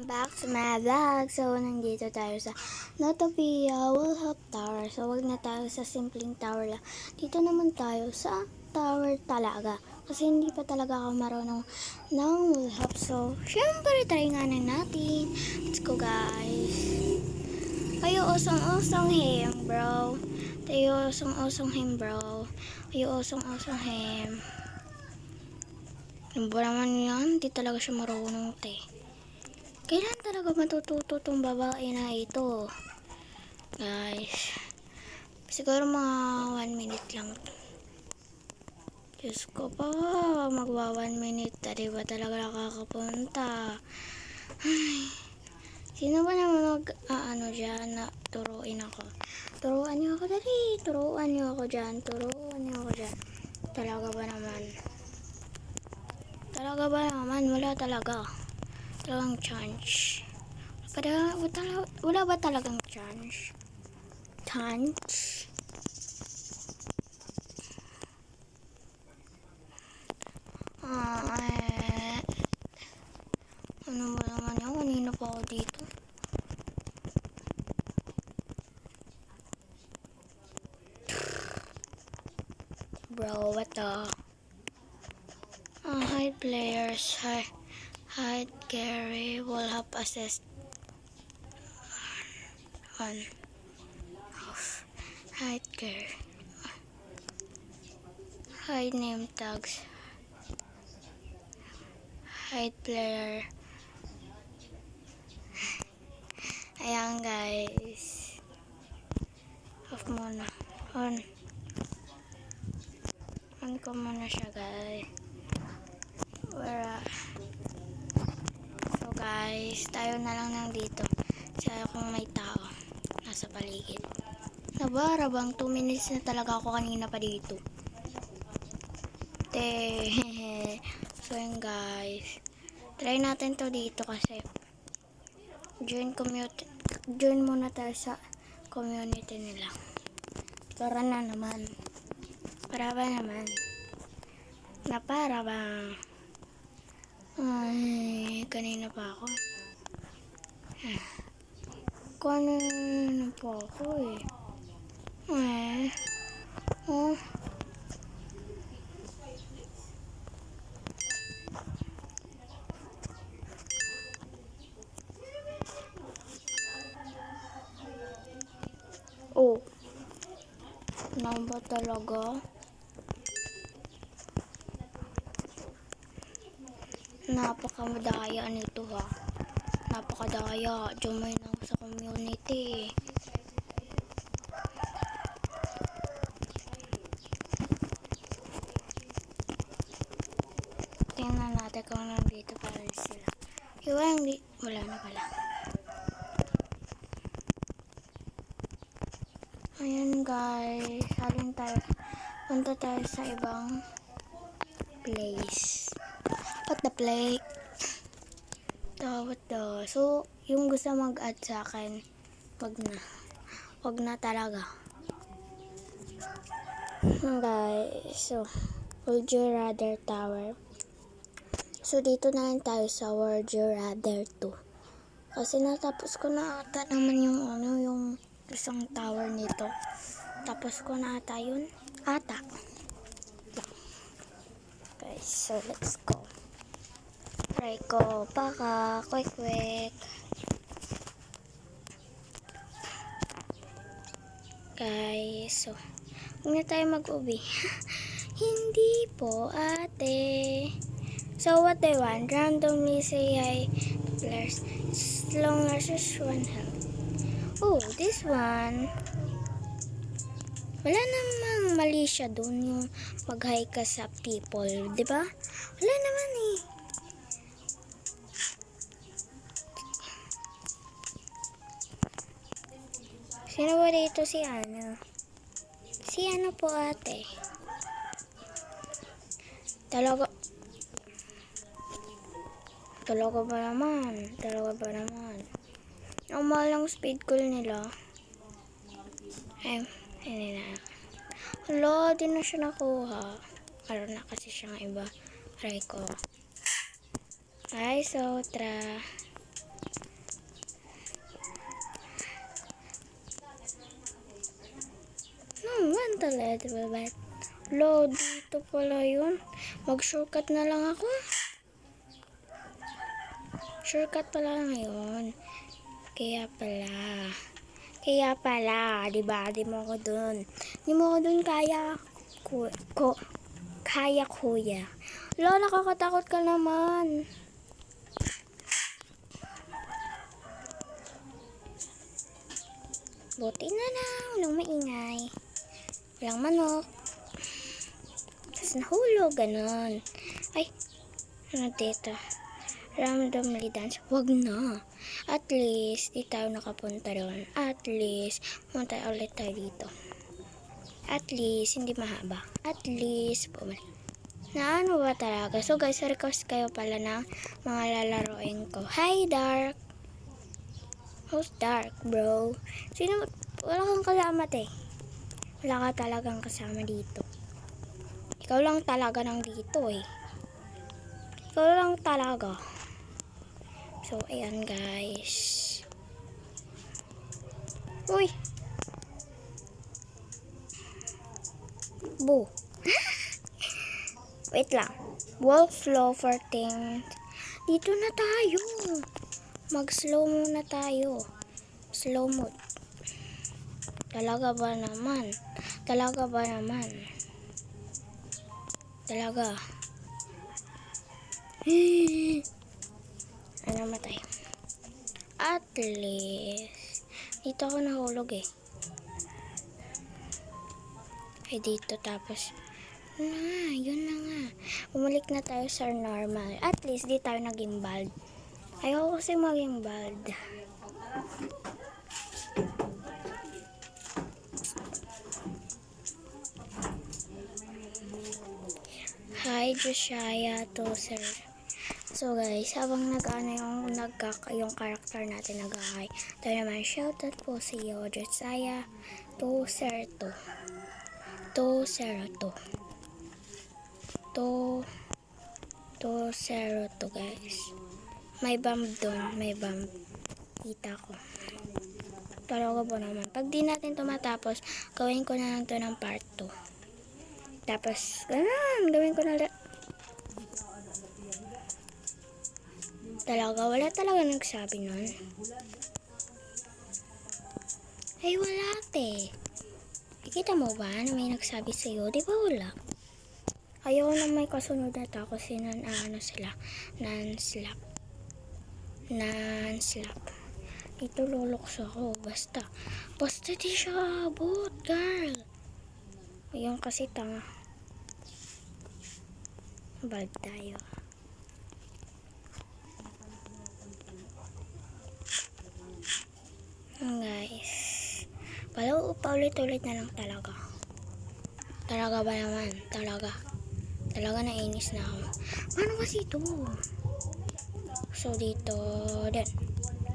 Back to my vlog. So, nandito tayo sa Notopia Woolhop Tower. So, wag na tayo sa simpleng tower lang. Dito naman tayo sa tower talaga. Kasi hindi pa talaga ako marunong ng Woolhop. So, syempre, try nga na natin. Let's go, guys. Kayo usong-usong him, bro. Tayo usong-usong him, bro. Kayo usong-usong him. Ano ba naman yan? Hindi talaga siya marunong, te. Kailan talaga matututo tong babae na ito? Guys. Siguro mga 1 minute lang. Diyos ko pa. Magwa 1 minute. Tadi ba talaga nakakapunta? Ay. Sino ba naman ano dyan na turuin ako? Turuan niyo ako dali. Turuan niyo ako dyan. Turuan niyo ako dyan. Talaga ba naman? Talaga ba naman? Wala talaga. Talagang chance. Wala ba talagang chance? Chance? Ano ba naman yan? Kanina pa ako dito. Bro, what the? Hide players. Hide carry will help assist on off. Hide carry. Hide name tags. Hide player. Ayan, guys. Off muna. On ko muna siya, guys. So, guys, tayo na lang nandito. Siya kung may tao nasa paligid. Nabarabang 2 minutes na talaga ako kanina pa dito. So, yun, guys. Try natin to dito kasi join muna tayo sa community nila. Para na naman. Para ba naman? Na para bang ay, kanina pa ako. Kanina pa ako eh. Oh. Oh. Ano ba talaga? Napakamadaya nito ha. Napakadaya. Join lang sa community. Tingnan natin kung nandito pa rin sila. Wala na pala. Ayan, guys. Punta tayo sa ibang place. What the play? So, yung gusto mag-add sa akin, wag na talaga. Guys, so, would you rather tower? So, dito na lang tayo sa would you rather 2. Kasi natapos ko na ata naman yung isang tower nito. Tapos ko na ata yun. Guys, so let's go. Try ko. Baka. Quick. Guys, so huwag na tayo mag-ubi. Hindi po, ate. So, what I want, randomly say hi to players as long as there's one health. Oh, this one. Wala namang mali siya dun yung mag-hi ka sa people, di ba? Wala naman eh. Sino ba dito si ano? Si ano po, ate? Talaga ba naman? Ang malang speed call nila. Hindi na. Hala, di na siya nakuha. Meron na kasi siyang iba. Try ko. Ay, so, little bit. Lo, dito pala yun. Mag-shortcut na lang ako. Shortcut pala ngayon. Kaya pala, diba? Di mo ako dun kaya, kaya kuya. Lo, nakakatakot ka naman. Buti na lang, walang maingay. Walang manok. Tapos nahulog, ganon. Ay, ano dito? Randomly dance. Wag na. At least, di tayo nakapunta doon. At least, pumunta ulit tayo dito. At least, hindi mahaba. At least, bumalik. Na ano ba talaga? So guys, request kayo pala ng mga lalaroin ko. Hi, Dark! Who's Dark, bro? Sino? Wala kang kasama eh. Wala ka talagang kasama dito. Ikaw lang talaga nang dito eh. Ikaw lang talaga. So, ayan guys. Uy! Boo! Wait lang. Wolf flow for things. Dito na tayo. Mag-slow muna tayo. Slow mode. Talaga ba naman? Talaga. Ano matay? At least. Dito ako nahulog eh. Ay dito tapos. Yun na nga. Bumalik na tayo sa normal. At least di tayo naging bald. Ayoko kasi maging bald. Hi, Joshaya to sir. So guys, habang yung character natin nag-hi, tayo naman shoutout po sa iyo, Joshaya to sir to. To zero to guys. May bump doon, may bump. Kita ko. Talaga po naman. Pag di natin tumatapos, gawin ko na lang to ng part 2. Tapos, ganun, gawin ko na lang. Talaga, wala talaga nagsabi nun. Ay, wala te. Kita mo ba na may nagsabi sa'yo? Di ba wala? Ayaw na may kasunod na ta kasi sila. Non-slap. Dito lulokso ako. Basta di siya abot, girl. Ayun kasi tanga. Bad tayo. Guys. Paulit-ulit na lang talaga. Talaga ba naman? Talaga nainis na ako. Paano kasi ito? So, dito, din.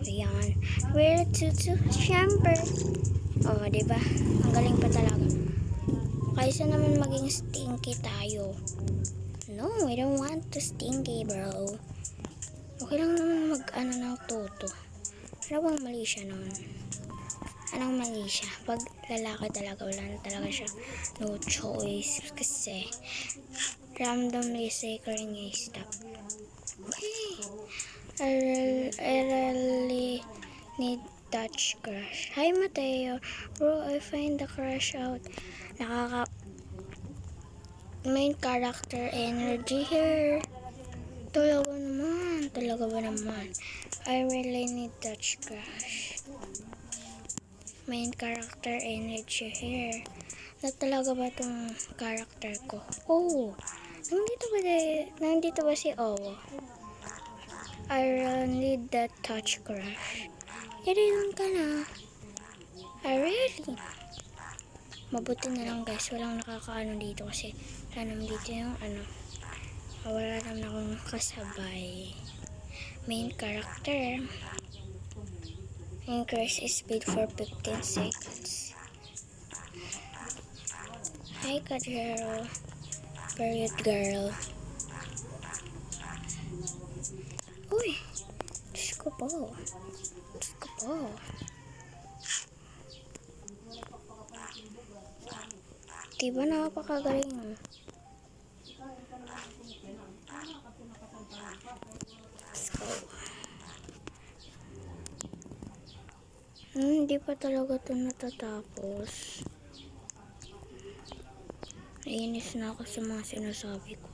Ayan. Where to, syempre. Oh, diba? Ang galing pa talaga. Kaysa naman maging stinky tayo. No, I don't want to stinky, bro. Okay lang naman ng toto. Ano bang mali siya nun? Anong mali siya? Pag lalaki talaga, wala na talaga siya. No choice. Kasi, randomly sacring a stop. Okay. I really need touch crush. Hi, Mateo. Bro, I find the crush out. Main character energy here. Talaga ba naman? I really need touch crush. Main character energy here. Na talaga ba itong character ko? Oh, nandito ba si Owo? I really need that touch crush. Irilan ka na. I really. Mabuti na lang guys, walang nakakaano dito kasi tanam dito yung wala naman akong kasabay. Main character. Increase speed for 15 seconds. Hi, Kadero. Period girl. Uy! Diyos ko po. Diba napakagaling? Let's go. Hindi pa talaga ito natatapos. Naiinis na ako sa mga sinasabi ko.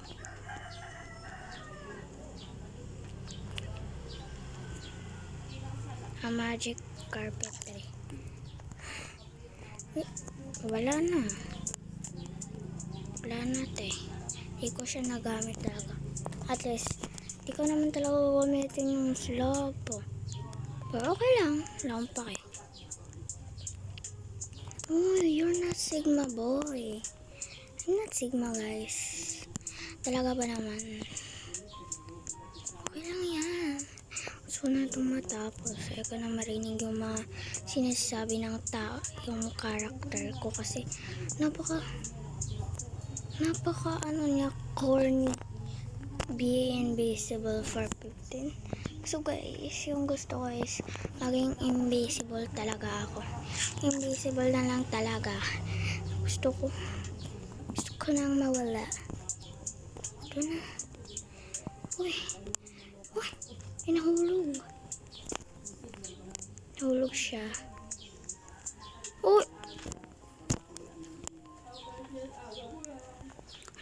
A magic carpentry. Wala na. Wala na te. Hindi ko siya nagamit talaga. At least, hindi ko naman talaga gamitin yung slab po. Pero okay lang. Wala akong pake. Oh, you're not Sigma boy. I'm not Sigma guys. Talaga ba naman? Okay lang yan. Gusto na itong matapos. Ayaw ko na marinig yung mga sinasabi ng tao, yung character ko kasi napaka ano niya, corny. Be invisible for 15. So guys, yung gusto ko is maging invisible talaga ako. Invisible na lang talaga. Gusto ko nang mawala. Ito na. Uy, nahulog. Nahulog siya. Uy!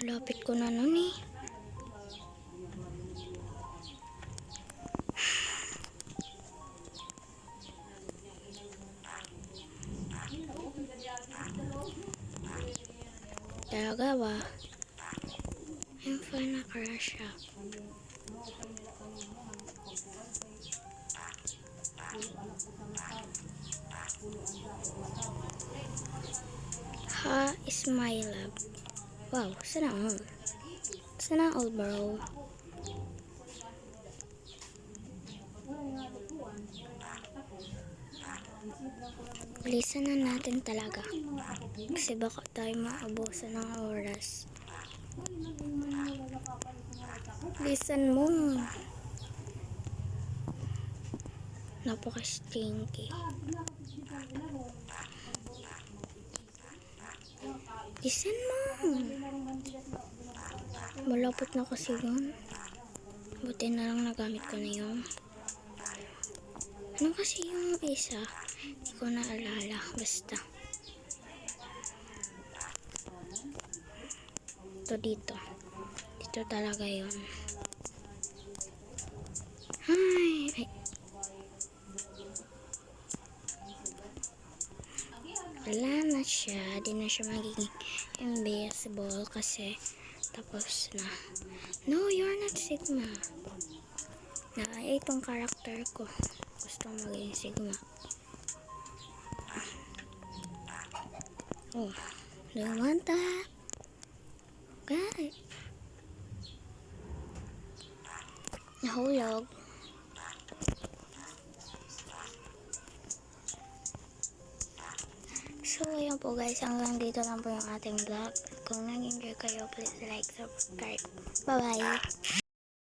Lapit ko na nun eh. Talaga ba? I'm fine na crush up. Ha is my love. Wow, sana all. Sana all bro. Bilisan na natin talaga. Kasi baka tayo maabusan ng oras. Bilisan mo. Napaka-stinky. Bilisan mo. Malapot na kasi yun. Buti na lang nagamit ko na yun. Ano kasi yung isa? Hindi ko naalala. Basta. Ito dito. Dito talaga yun. Ay. Wala na siya. Di na siya magiging invisible kasi tapos na. No, you're not Sigma. Itong character ko. Gusto maging Sigma. Oh, don't want that. Okay. Nahulog. So, ayun po guys. Hanggang dito lang po yung ating vlog. Kung nag-enjoy kayo, please like, subscribe. Bye-bye.